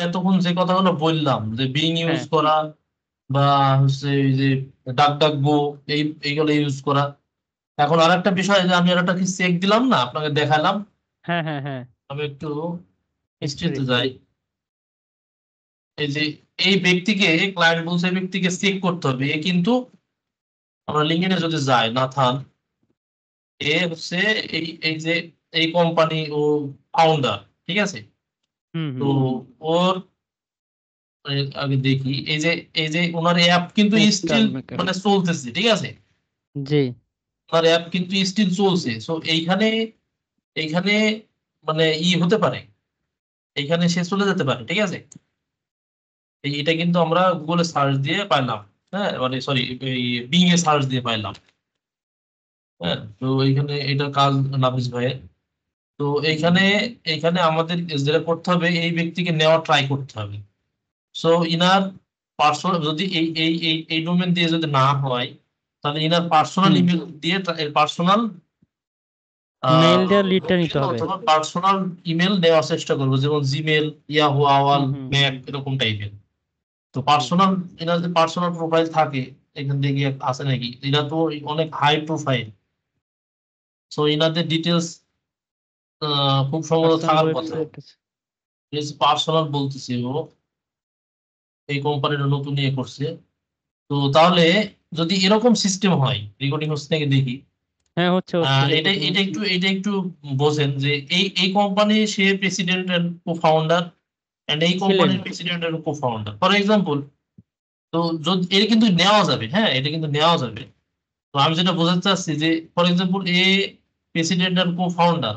এতক্ষণ যে কথাগুলো বললাম যে বিং ইউজ হ্যাঁ করা বা হচ্ছে এই যে ডাক ডাক গো, এইগুলো ইউজ করা। এখন আর একটা বিষয় যে আমি আর একটা কি চেক দিলাম না, আপনাকে দেখালাম। হ্যাঁ হ্যাঁ হ্যাঁ। আমি একটু হিস্ট্রি। হিস্ট্রিতে যাই। এই যে এই ব্যক্তিকে, ক্লায়েন্ট বলছে এই ব্যক্তিকে চেক করতে হবে, এ কিন্তু আমরা লিঙ্কডইনে যদি যাই, নাথান, এ হচ্ছে এই এই যে এই কোম্পানি ও ফাউন্ডার, ঠিক আছে। হুম তো হুম। ওর আগে দেখি, এই যে ওনার অ্যাপ কিন্তু পোস্টাল স্টিল মেকার। মানে চলতেছে, ঠিক আছে। জি। ওনার অ্যাপ কিন্তু স্টিল চলছে। সো এইখানে এইখানে মানে হতে পারে, এইখানে সে চলে যেতে পারে, ঠিক আছে। এটা কিন্তু আমরা গুগলে সার্চ দিয়ে পাইলাম। হ্যাঁ, মানে সরি, এই বিং এ সার্চ দিয়ে পাইলাম। হ্যাঁ, তো এইখানে এটা কাজ নাফিস ভাইয়ের। তো এইখানে এইখানে আমাদের যেটা করতে হবে, এই ব্যক্তিকে নেওয়া ট্রাই করতে হবে। সো ইনার পার্সোনাল, যদি এই ডোমেন দিয়ে যদি না হয়, তাহলে ইনার পার্সোনাল হুম। ইমেল দিয়ে, পার্সোনাল মেইল দেওয়ার লিডটা নিতে হবে। অথবা পার্সোনাল ইমেল দেওয়ার চেষ্টা করবো, যেমন জিমেল, ইয়াহু, আওয়াল, হুম হুম। ম্যাক, এরকম টাইপের। তো জি। পার্সোনাল, এনার যে পার্সোনাল প্রোফাইল থাকে, এখান থেকে আছে নাকি, এরা তো অনেক হাই প্রোফাইল। সো ইনাদের ডিটেলস খুব সম্ভবত পার্সোনাল থাকার কথা। ওয়েবসাইট আছে। পার্সোনাল বলতেছে ও, এই কোম্পানিটা নতুন করছে। তো তাহলে যদি এরকম সিস্টেম হয়, রেকর্ডিং হচ্ছে নাকি দেখি। হ্যাঁ হচ্ছে হচ্ছে, এটা রেকর্ডিং এটা হচ্ছে। একটু এটা একটু বোঝেন যে এই কোম্পানি, সে president and cofounder, and এই ছিলেন। কোম্পানির president and cofounder, for example. তো যদি এটা কিন্তু নেওয়া যাবে, হ্যাঁ, এটা কিন্তু নেওয়া যাবে। তো আমি যেটা বোঝাতে চাচ্ছি যে, for example, president and cofounder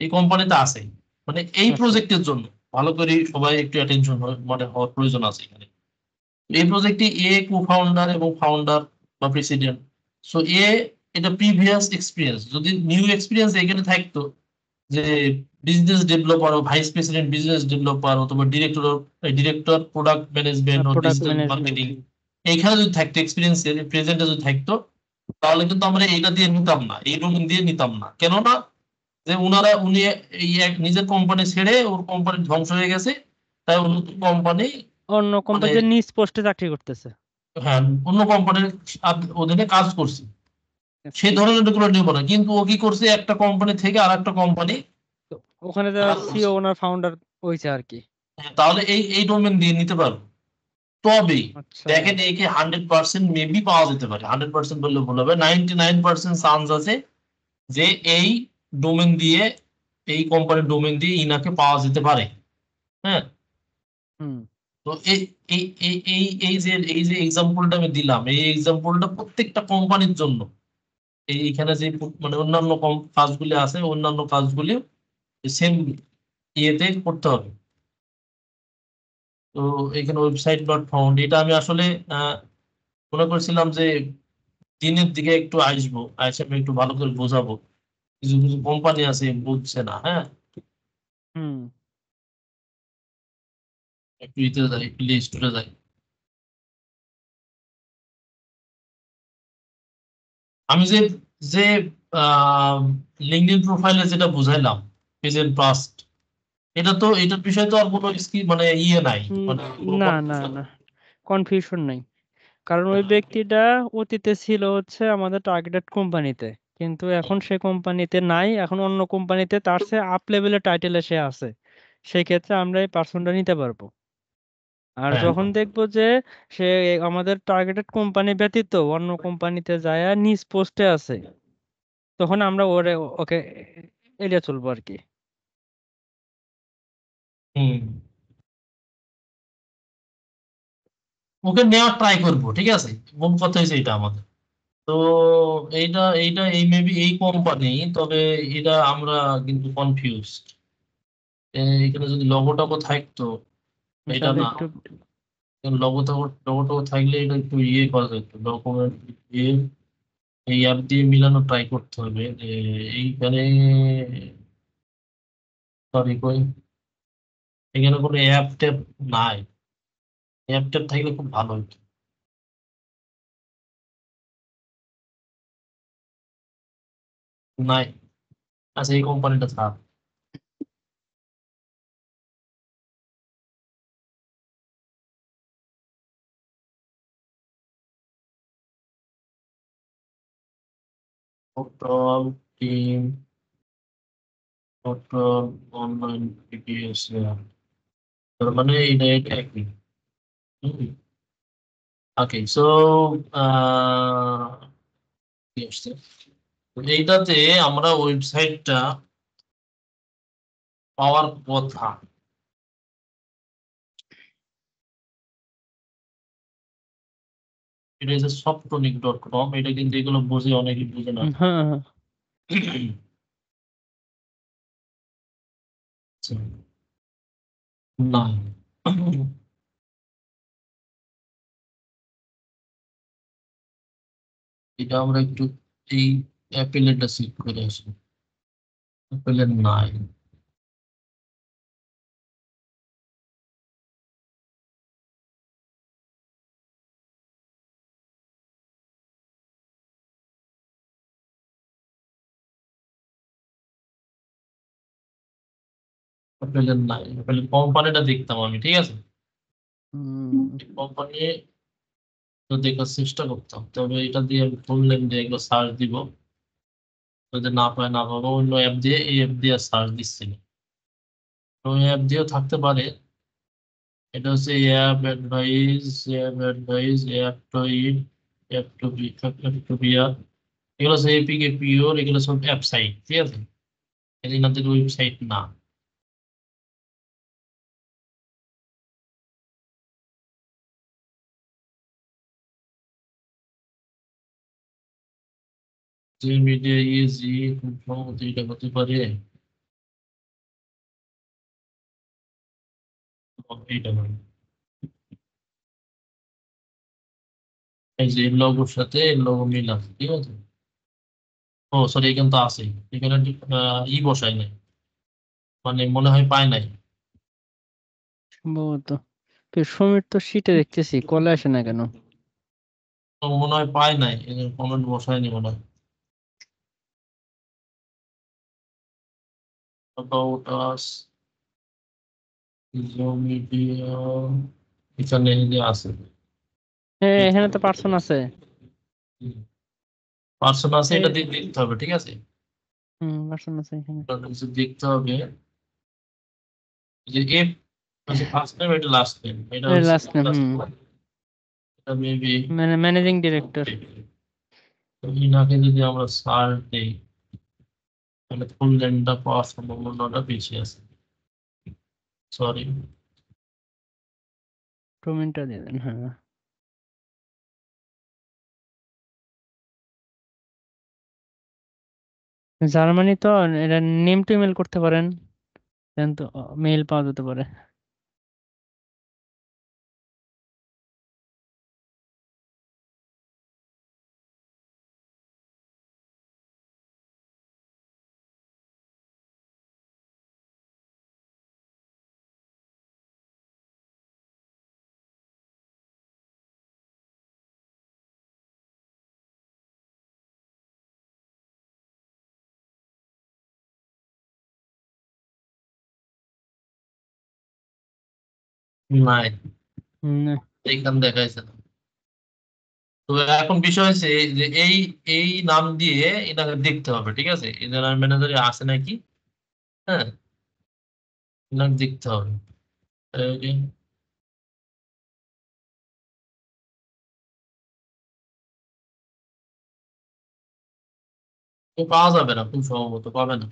এই কোম্পানিতে আছে, মানে এই আছে। প্রজেক্টের জন্য। ভালো করে সবাই একটু অ্যাটেনশন মানে হওয়ার প্রয়োজন আছে এখানে। এই প্রজেক্টে কো ফাউন্ডার এবং ফাউন্ডার বা প্রেসিডেন্ট। সো এটা প্রিভিয়াস এক্সপিরিয়েন্স, যদি নিউ এক্সপিরিয়েন্স এখানে থাকতো, যে বিজনেস ডেভেলপার ও ভাইস প্রেসিডেন্ট বিজনেস ডেভেলপার, অথবা ডিরেক্টর ডিরেক্টর প্রোডাক্ট ম্যানেজমেন্ট ও প্রোডাক্ট ডিজিটাল ম্যানেজমেন্ট। মার্কেটিং, এইখানে যদি থাকতো এক্সপিরিয়েন্স, প্রেজেন্টে যদি থাকতো, তাহলে কিন্তু আমরা এটা দিয়ে নিতাম না, এই ডোমেন দিয়ে নিতাম না। কেননা যে উনি এই এক নিজের কোম্পানি ছেড়ে, ওর কোম্পানি ধ্বংস হয়ে গেছে, তাই ও নতুন কোম্পানি, অন্য মানে কোম্পানি যে নিজ পোস্টে চাকরি করতেছে। হ্যাঁ, অন্য কোম্পানির অধীনে কাজ করছে, সেই আচ্ছা। ধরনের গুলো নিব না। কিন্তু ও কি করছে, একটা কোম্পানি থেকে আর একটা কোম্পানি, তো ওখানে যা সিও ওনার ফাউন্ডার হইছে আর কি। তাহলে এই ডোমেন দিয়ে নিতে পারবো। তবেই আচ্ছা। দেখেন, একে 100% মেবি পাওয়া যেতে পারে, 100% বললে ভুল হবে, 99% চান্স আছে যে এই ডোমেন দিয়ে, এই কোম্পানির ডোমেন দিয়ে ইনাকে পাওয়া যেতে পারে। হ্যাঁ। হুম। তো এই যে এক্সাম্পলটা আমি দিলাম, এই এক্সাম্পলটা প্রত্যেকটা কোম্পানির জন্য। এইখানে যে মানে অন্যান্য কাজগুলি আছে, অন্যান্য কাজগুলি সেম ইয়েতে করতে হবে। তো এখানে ওয়েবসাইট ডট ফাউন্ড, এটা আমি আসলে আহ, মনে করছিলাম যে দিনের দিকে একটু আসবো, আইসে আমি একটু ভালো করে বোঝাবো। কিছু কিছু কোম্পানি আছে বুঝছে না। হ্যাঁ, হুম। একটু ইতে যাই, প্লে স্টোরে যাই। আমি যে যে লিঙ্কডইন প্রোফাইলে যেটা বুঝাইলাম, প্রেজেন্ট পাস্ট, এটা তো এটার বিষয়ে তো আর কোনো মানে নাই, উম, মানে কোনো না না confusion না, নেই। কনফিউশন নাই। কারণ ওই ব্যক্তিটা অতীতে ছিল হচ্ছে আমাদের টার্গেটেড কোম্পানিতে, কিন্তু এখন সে কোম্পানিতে নাই, এখন অন্য কোম্পানিতে তার সে আপ লেভেলের টাইটেলে সে আছে। সেই ক্ষেত্রে আমরা এই পার্সনটা নিতে পারবো। আর হ্যাঁ, যখন দেখবো যে সে আমাদের টার্গেটেড কোম্পানি ব্যতীত অন্য কোম্পানিতে যায় নিজ পোস্টে আছে, তখন আমরা ওকে এড়িয়ে চলবো আর কি। হুম, ওকে নেওয়ার ট্রাই করবো, ঠিক আছে। মূল কথা হচ্ছে এটা আমাদের। তো এইটা এই মেবি এই কোম্পানি, তবে এটা আমরা কিন্তু কনফিউজড। এখানে যদি লগো টগো থাকতো, এটা তাহলে না। একটু। লগো টগো থাকলে এটা একটু করা যেত, ডকুমেন্ট দিয়ে এই অ্যাপ দিয়ে মিলানো ট্রাই করতে হবে। এইখানে সরি কই, এখানে কোনো অ্যাপ ট্যাপ নাই। অ্যাপ ট্যাপ থাকলে খুব ভালো হতো। নাই। আচ্ছা, এই কোম্পানিটা থাক। Total team total online PPS তার মানে এটা একই। ওকে সো কি আসছে এইটাতে আমরা ওয়েবসাইটটা পাওয়ার কথা। এটা হচ্ছে সফটনিক.com, এটা কিন্তু এগুলো বোঝে, অনেকে বোঝে না। হ্যাঁ হ্যাঁ আচ্ছা, না এটা আমরা একটু এই অ্যাপেলেরটা সিলেক্ট করে আসি। অ্যাপেলের নাই, অ্যাপেলের নাই, অ্যাপেলের কোম্পানিটা দেখতাম আমি, ঠিক আছে। কোম্পানি তো দেখার চেষ্টা করতাম, তবে এটা দিয়ে আমি ফুল নেম দিয়ে একবার সার্চ দিব, যদি না পায় না পাবো অন্য অ্যাপ দিয়ে, এই অ্যাপ দিয়ে সার্চ দিচ্ছি না। ওই অ্যাপ দিয়েও থাকতে পারে। এটা হচ্ছে app advice, app advice, app to in, app to be, app to bear, এগুলো হচ্ছে এপিকে পিওর, এগুলো সব অ্যাপ সাইট, ঠিক আছে, এগুলো ওয়েবসাইট না। যে মিডিয়া ইজি খুব সম্ভবত এটা হতে পারে। এইটা নয়, এই যে লোগোর সাথে লোগো মিল আছে, ঠিক আছে। ও সরি, এখানে তো আছে, এখানে ই বসাই নাই, মানে মনে হয় পায় নাই। সম্ভবত। সমীর তো শীটে দেখতেছি, কলে আসে না কেন? তো মনে হয় পায় নাই, কমেন্ট বসায়নি মনে হয়। About us, মিডিয়া, এখানে এই যে আছে, হ্যাঁ এখানে তো পার্সন আছে। পার্সন আছে, এই এটা দিয়ে দেখতে হবে, ঠিক আছে। পার্সন আছে এখানে। এটা কিছু দেখতে হবে যে এফ হচ্ছে ফার্স্ট নেম, এটা লাস্ট নেম, এটা হচ্ছে লাস্ট নেম, এটা মেবি। মানে ম্যানেজিং ডিরেক্টর। ইনাকে যদি আমরা সার্চ দিই, তাহলে ফুল নেমটা পাওয়ার সম্ভাবনাটা বেশি আছে। সরি, প্রমিনটা দিয়ে দেন, হ্যাঁ। জার্মানি তো, এটা নেম টু ইমেল করতে পারেন, দেন তো মেইল পাওয়া যেতে পারে। নাই, হুম, এইখান দেখাইছে না। তো এখন বিষয় হচ্ছে যে এই নাম দিয়ে এটাকে দেখতে হবে, ঠিক আছে, এই জেনারেল ম্যানেজারে আছে নাকি। হ্যাঁ, এনাকে দেখতে হবে। এই তো পাওয়া যাবে না, খুব সম্ভবত পাবে না।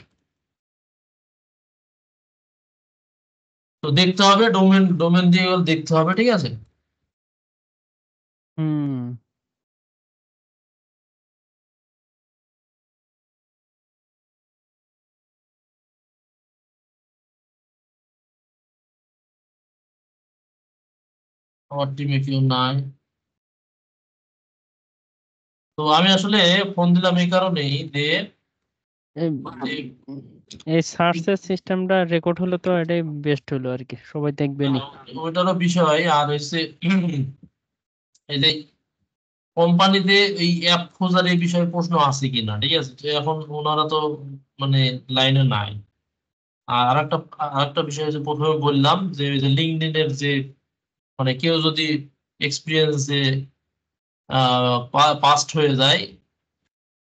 তো দেখতে হবে, ডোমেন ডোমেন দিয়ে এগুলো দেখতে হবে, ঠিক আছে। হুম। আমার টিমে কেউ নাই। তো আমি আসলে ফোন দিলাম এই কারণেই যে এই এই সার্চের সিস্টেমটা রেকর্ড হলে তো এটাই বেস্ট হলো আর কি, সবাই দেখবেনি। ওইটারও বিষয় আর হচ্ছে এই যে কোম্পানিতে এই অ্যাপ খোঁজার এই বিষয়ে প্রশ্ন আছে কিনা, ঠিক আছে, তো এখন ওনারা তো মানে লাইনে নাই। আর আরেকটা বিষয় হচ্ছে, প্রথমে বললাম যে ওই যে লিঙ্কডইনের যে মানে কেউ যদি এক্সপিরিয়েন্সে পাস্ট হয়ে যায়,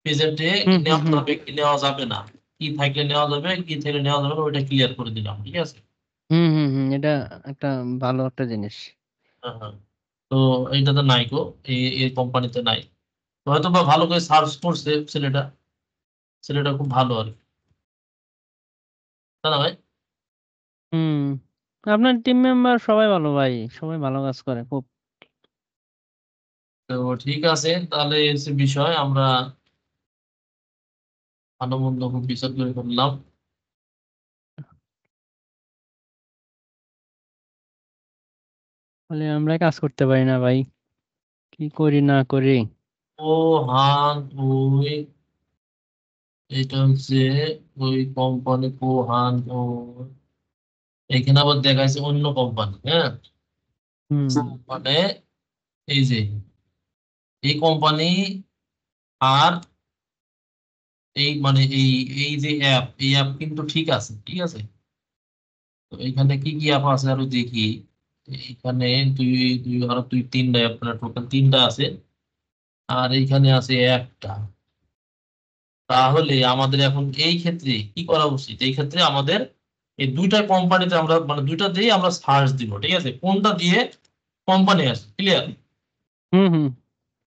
প্রেজেন্টে হুম হুম নেওয়া হুম যাবে কি নেওয়া যাবে না, কি থাকলে নেওয়া যাবে কি থাকলে নেওয়া যাবে না, ওইটা ক্লিয়ার করে দিলাম, ঠিক আছে। হুম হুম হুম, এটা একটা ভালো একটা জিনিস। হ্যাঁ হ্যাঁ। তো এইটাতে নাই গো, এই কোম্পানিতে নাই। তো হয়তো বা ভালো করে সার্চ করছে ছেলেটা, ছেলেটা খুব ভালো আর কি, তাই না ভাই? হুম, আপনার টিম মেম্বার সবাই ভালো ভাই, সবাই ভালো কাজ করে খুব। তো ঠিক আছে, তাহলে এই হচ্ছে বিষয়, আমরা ভালো মন্দ খুব বিচার করে ফেললাম। বলে আমরা কাজ করতে পারি না ভাই, কি করি না করি। ও হান ওই, এটা হচ্ছে ওই কোম্পানি কোহান ও, এখানে আবার দেখাচ্ছে অন্য কোম্পানি, হ্যাঁ। হুম মানে এই যে এই কোম্পানি আর এই মানে এই যে অ্যাপ, এই অ্যাপ কিন্তু ঠিক আছে, ঠিক আছে। তো এখানে কি কি অ্যাপ আছে আরো দেখি। এখানে দুই দুই আরো দুই তিনটা অ্যাপ, টোটাল তিনটা আছে, আর এইখানে আছে একটা। তাহলে আমাদের এখন এই ক্ষেত্রে কি করা উচিত? এই ক্ষেত্রে আমাদের এই দুইটা কোম্পানিতে আমরা মানে দুইটা দিয়ে আমরা সার্চ দিব, ঠিক আছে, কোনটা দিয়ে কোম্পানি আছে, ক্লিয়ার। হুম হুম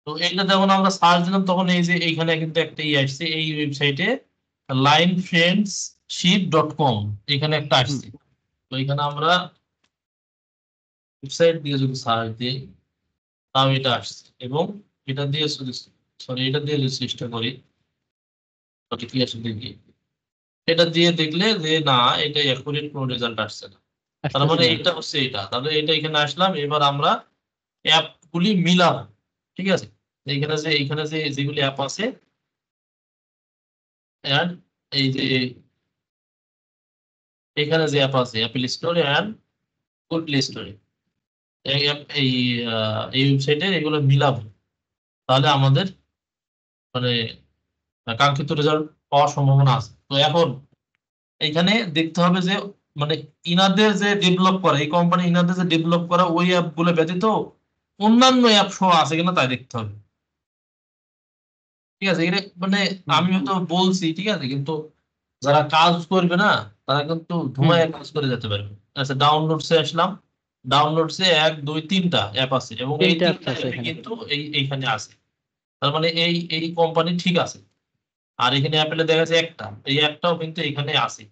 তো এইটা যখন আমরা সার্চ দিলাম তখন এই যে এইখানে কিন্তু একটা আসছে এই ওয়েবসাইটে, linefriendship.com, এখানে একটা হুম। আসছে। তো এখানে আমরা ওয়েবসাইট দিয়ে যদি সার্চ দিই তাও এটা আসছে, এবং এটা দিয়ে সরি এটা দিয়ে যদি চেষ্টা করি তাহলে কি আসে দেখি। এটা দিয়ে দেখলে যে না, এটা অ্যাকুরেট কোনো রেজাল্ট আসছে না। তার আসতেছে মানে না। এটা হচ্ছে এটা, তাহলে এটা এখানে আসলাম, এবার আমরা অ্যাপগুলি মিলাবো, ঠিক আছে। এইখানে যে যেগুলি অ্যাপ আছে, and এই যে এখানে যে অ্যাপ আছে অ্যাপেল স্টোরে অ্যান্ড গুগল প্লে স্টোরে, এই এই এই ওয়েবসাইটে এগুলো মিলাবো, তাহলে আমাদের মানে কাঙ্ক্ষিত রেজাল্ট পাওয়ার সম্ভাবনা আছে। তো এখন এইখানে দেখতে হবে যে মানে ইনাদের যে ডেভেলপ করা, এই কোম্পানি ইনাদের যে ডেভেলপ করা ওই অ্যাপ গুলো ব্যতীত অন্যান্য অ্যাপ সহ আছে কিনা তাই দেখতে হবে, ঠিক আছে। এটা মানে হুম আমি হয়তো বলছি ঠিক আছে, কিন্তু যারা কাজ করবে না তারা কিন্তু হুম, ধুমায় কাজ করে যেতে পারবে। আচ্ছা, ডাউনলোডসে আসলাম, ডাউনলোডসে এক দুই তিনটা অ্যাপ আছে, এবং এই তিনটা অ্যাপস তিনটা আছে অ্যাপই এখানে। কিন্তু এইখানে আছে। তার মানে এই এই কোম্পানি ঠিক আছে। আর এখানে অ্যাপেলে দেখা যাচ্ছে একটা, এই একটাও কিন্তু এখানে আছে।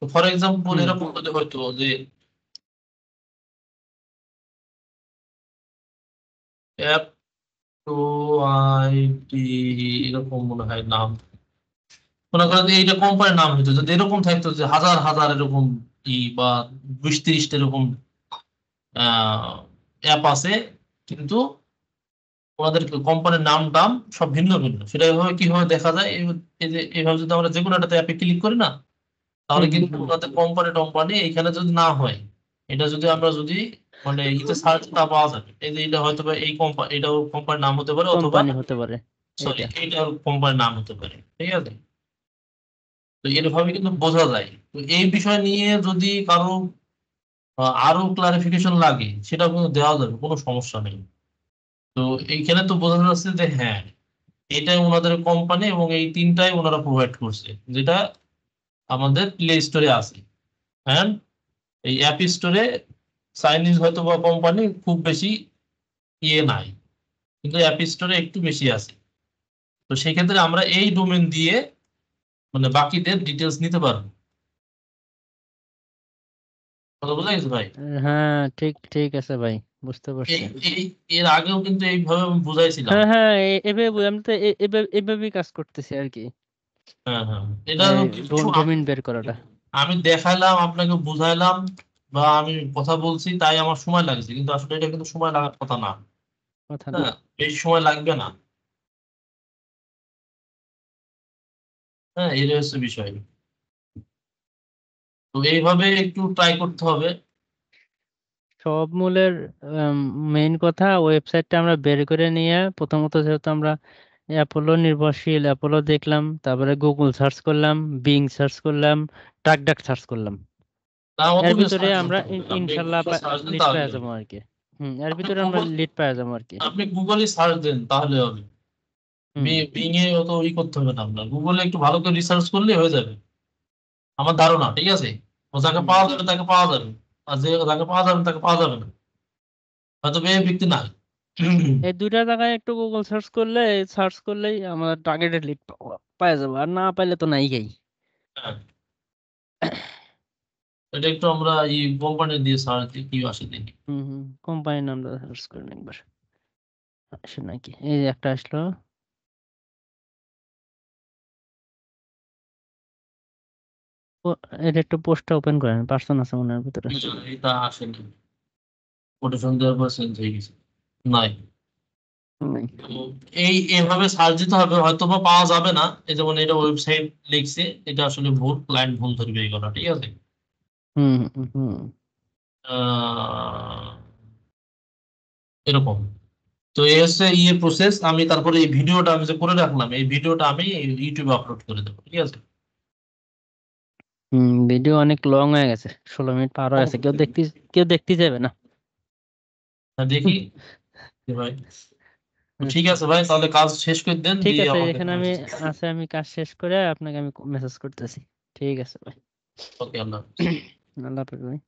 তো ফর এক্সাম্পল হুম এরকম যদি হয়তো যে অ্যাপ টু আইটি, এরকম মনে হয় নাম, মনে করেন যে এইটা কোম্পানির নাম হইতো, যদি এরকম থাকতো যে হাজার হাজার এরকম বা 20-30টা এরকম অ্যাপ আছে, কিন্তু ওনাদের কোম্পানির নাম টাম সব ভিন্ন ভিন্ন, সেটা এভাবে কিভাবে দেখা যায়? এই যে এইভাবে যদি আমরা যে কোনো একটা অ্যাপে ক্লিক করি না, তাহলে হুম হুম কিন্তু হুম। ওনাদের কোম্পানি এখানে যদি না হয়, এটা যদি আমরা যদি মানে ইতে সার্চ তা পাওয়া যাবে, এই যে এটা হয়তো বা এই কোম্পানি, এটাও কোম্পানির নাম হতে পারে, অথবা কোম্পানি হতে পারে সরি এইটা। এইটাও কোম্পানির নাম হতে পারে, ঠিক আছে। তো এরভাবে কিন্তু বোঝা যায়। তো এই বিষয় নিয়ে যদি কারো আরো ক্লারিফিকেশন লাগে সেটাও কিন্তু দেওয়া যাবে, কোনো সমস্যা নেই। তো এইখানে তো বোঝা যাচ্ছে যে হ্যাঁ, এটাই ওনাদের কোম্পানি এবং এই তিনটাই ওনারা প্রোভাইড করছে, যেটা আমাদের প্লে স্টোরে আছে। হ্যাঁ, এই অ্যাপ স্টোরে চাইনিজ হয়তো বা কোম্পানি খুব বেশি ইয়ে নাই, কিন্তু অ্যাপ স্টোরে একটু বেশি আছে। তো সেই ক্ষেত্রে আমরা এই ডোমেন দিয়ে মানে বাকিদের ডিটেলস নিতে পারবো। কথা বোঝা গেছে ভাই? হ্যাঁ ঠিক ঠিক আছে ভাই, বুঝতে এই পারছি। এই এর আগেও কিন্তু এইভাবে আমি বুঝাইছিলাম। হ্যাঁ হ্যাঁ, এভাবে আমি তো এভাবেই কাজ করতেছি আর কি। হ্যাঁ হ্যাঁ, এটা কিছু ডোমেইন বের করাটা আমি দেখাইলাম আপনাকে, বুঝাইলাম, বা আমি কথা বলছি তাই আমার সময় লাগছে, কিন্তু আসলে এটা কিন্তু সময় লাগার কথা না। কথা না। হ্যাঁ, বেশি সময় লাগবে না। হ্যাঁ, এই হচ্ছে বিষয়। তো এইভাবে একটু ট্রাই করতে হবে। সব মূলের মেইন কথা ওয়েবসাইটটা আমরা বের করে নিয়ে, প্রথমত যেহেতু আমরা অ্যাপোলো নির্ভরশীল, অ্যাপোলো দেখলাম, তারপরে গুগল সার্চ করলাম, বিং সার্চ করলাম, টাকডাক সার্চ করলাম। না, অত এর কিছু ভিতরে সার্চ আমরা করতে হবে না। আপনি ইনশাল্লাহ গুগলে সার্চ দেন লিড তাহলে পেয়ে হবে। যাবো আর কি। এর আপনি ভিতরে আমরা গুগল লিড পেয়ে যাবো আর কি। আপনি গুগলে সার্চ দেন তাহলে হবে। হুম বিং এ অত করতে হবে না, আপনার গুগলে একটু ভালো করে রিসার্চ করলে হয়ে যাবে আমার ধারণা, ঠিক আছে? ও যাকে হুম পাওয়া যাবে তাকে পাওয়া যাবে, আর যে যাকে পাওয়া যাবে না তাকে পাওয়া যাবে না, হয়তো এই ব্যক্তি না। এই দুইটা জায়গায় একটু গুগল সার্চ করলেই আমাদের টার্গেটেড লিড পাওয়া যাবে, আর না পাইলে তো নাই গেই। হ্যাঁ, এটা একটু আমরা এই কোম্পানি দিয়ে সার্চ দিই কি আসে দেখি। কোম্পানির নামটা সার্চ করেন একবার, আসে নাকি। এই যে একটা আসলো। এটা একটু পোস্টটা ওপেন করেন, পার্সন আছে মনে হয় ভিতরে। এটা আসেনি, কোটেশন দেওয়ার পর চেঞ্জ হয়ে গেছে, নাই। নাই। তো এইভাবে সার্চ দিতে হবে, হয়তো বা পাওয়া যাবে না। এই যেমন এটা ওয়েবসাইট লিখছে, এটা আসলে ভুল, ক্লায়েন্ট ভুল ধরবে এগুলো, ঠিক আছে? হুম হুম হুম আহ, এরকম। তো এই হচ্ছে প্রসেস। আমি তারপরে এই ভিডিওটা আমি যে করে রাখলাম, এই ভিডিওটা আমি ইউটিউবে আপলোড করে দেবো, ঠিক আছে? ভিডিও অনেক লং হয়ে গেছে, 16 মিনিট পার হয়ে গেছে, কেউ দেখতে যাবে না। দেখি যে ভাই। তো ঠিক আছে ভাই, তাহলে কাজ শেষ করে দেন, ঠিক দিয়ে আছে, আমাকে এখানে আমি মেসেজ। আমি কাজ শেষ করে আপনাকে আমি মেসেজ করতেছি। ঠিক আছে ভাই। ওকে, আল্লাহ হাফেজ। আল্লাহ হাফেজ ভাই।